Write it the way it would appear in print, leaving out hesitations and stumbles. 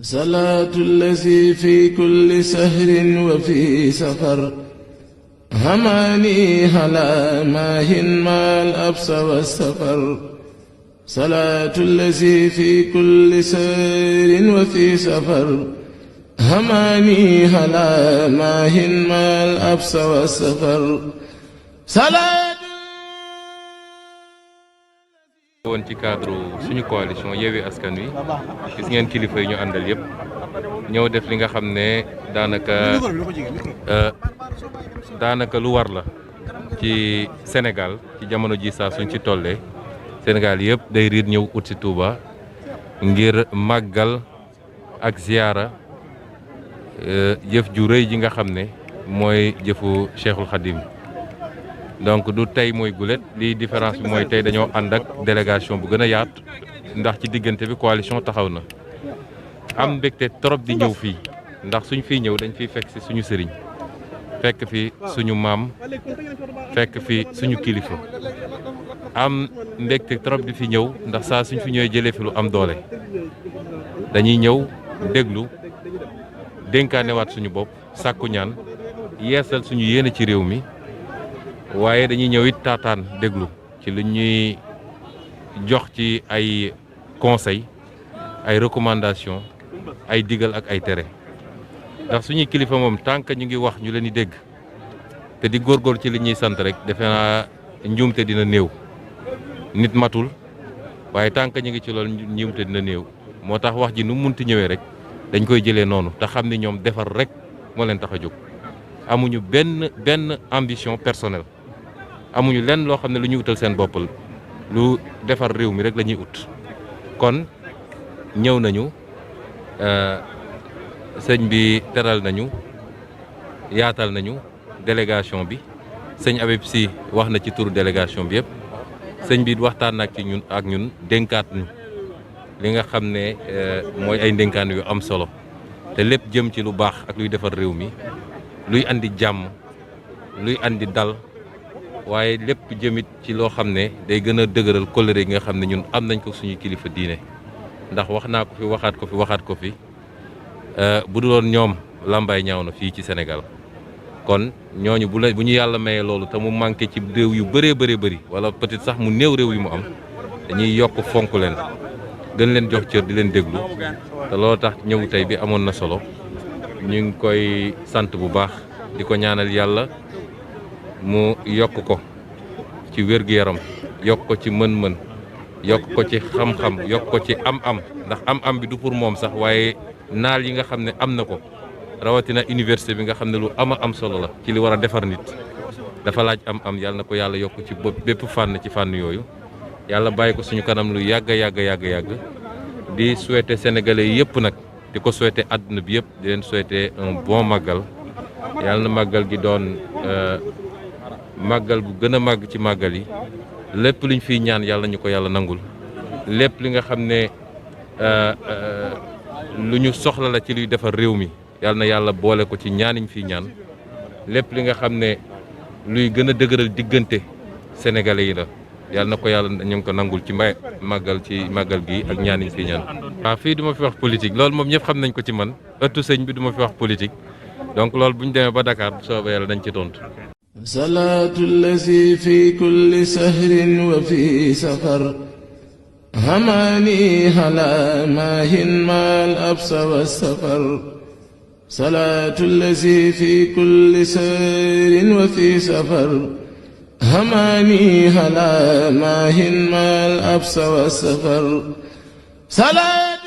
صلاة الذي في كل سهر وفي سفر هماني هلا ماهن ما الأبس والسفر صلاة الذي في كل سهر وفي سفر هماني هلا ماهن ما الأبس والسفر صلاة woon ci cadre suñu coalition Yewwi Askan Wi gis ngeen kilifa yi ñu àndal yëpp ñëw def li nga xam ne daanaka lu war la ci Sénégal ci jamono ji saa suñ ci tollee Sénégal yëpp day riir ñëw ut si Touba ngir màggal ak ziyaara jëf ju rëy ji nga xam ne mooy jëfu Cheikhul Khadim donc du tey mooy gulet lii différence bi mooy tey dañoo ànd ak délégation bu gën a yaat ndax ci diggante bi coalition taxaw na am mbégte trop di ñëw fii ndax suñ fiy ñëw dañ fiy fekk si suñu sëriñ fekk fi suñu maam fekk fi suñu kilifa am mbégte trop di fi ñëw ndax saa suñ fi ñëwee jëlee fi lu am doole dañuy ñëw déglu dénkaanewaat suñu bopp sàkku ñaan yeesal suñu yéene ci réew mi waaye dañuy ñëw it taataan déglu ci lu ñuy jox ci ay conseil ay recommandation ay digal ak ay tere ndax suñuy kilifa moom tant que ñu ngi wax ñu leen di dégg te di góorgóor ci li ñuy sant rek defe naa njuumte dina néew nit matul waaye tant que ñu ngi ci loolu njuumte dina néew moo tax wax ji nu munti ñëwee rek dañ koy jëlee noonu te xam ni ñoom defar rek moo leen tax a jóg amuñu benn ambition personnelle amuñu lenn loo xam ne lu ñuy utal seen bopp lu defar réew mi rek la ñuy ut kon ñëw nañu sëñ bi teral nañu yaatal nañu délégation bi sëñ Habib Sy wax na ci turu délégation bi yëpp sëñ bi waxtaan na ci ñun ak ñun dénkaat ñu li nga xam ne mooy ay ndénkaan yu am solo te lépp jëm ci lu baax ak luy defar réew mi luy andi jàmm luy andi dal waaye lépp jëmit ci loo xam ne day gën a dëgëral kóllëre yi nga xam ne ñun am nañ ko suñu kilifa diine ndax wax naa ko fi waxaat ko fi bu duloon ñoom làmbaay ñaaw na fii ci Sénégal kon ñooñu bu ñu yàlla mayee loolu te mu manqué ci réew yu bëree bëri wala peut-être sax mu néew réew yi mu am dañuy yokk fonk leen gën leen jox cër di leen déglu te loolu tax ñëw tey bi amoon na solo ñu ngi koy sant bu baax di ko ñaanal yàlla mu yokk ko ci wér-gu-yaram yokk ko ci mën-mën yokk ko ci xam-xam yokk ko ci am-am ndax am-am bi du pour moom sax waaye naal yi nga xam ne am na ko rawatina université bi nga xam ne lu am solo la ci li war a defar nit dafa laaj am-am yàlla na ko yàlla yokk ci bépp fànn ci fànn yooyu yàlla bàyyi ko suñu kanam lu yàgg di souhaiter sénégalais yëpp nag di ko souhaiter àdduna bi yëpp di leen souhaiter un bon màggal yàlla na màggal gi doon màggal bu gën a màgg ci màggal yi lépp luñ fiy ñaan yàlla ñu ko yàlla nangul lépp li nga xam ne lu ñu soxla la ci luy defar réew mi yàlla na yàlla boole ko ci ñaaniñ fiy ñaan lépp li nga xam ne luy gën a dëgëral diggante sénégalais yi la yàlla na ko yàlla ñu ngi ko nangul ci màggal gi ak ñaaniñ fiy ñaan. waaw fii du ma fi wax politique loolu moom ñëpp xam nañ ko ci man ëttu sëñ bi du ma fi wax politique donc loolu bu ñu demee ba Dakar bu soobee yàlla dañ ci tontu. صلاة الذي في كل سهر وفي سفر هماني هلا ماهن ما الأبس والسفر صلاة الذي في كل سهر وفي سفر هماني هلا ماهن ما الأبس والسفر صلاة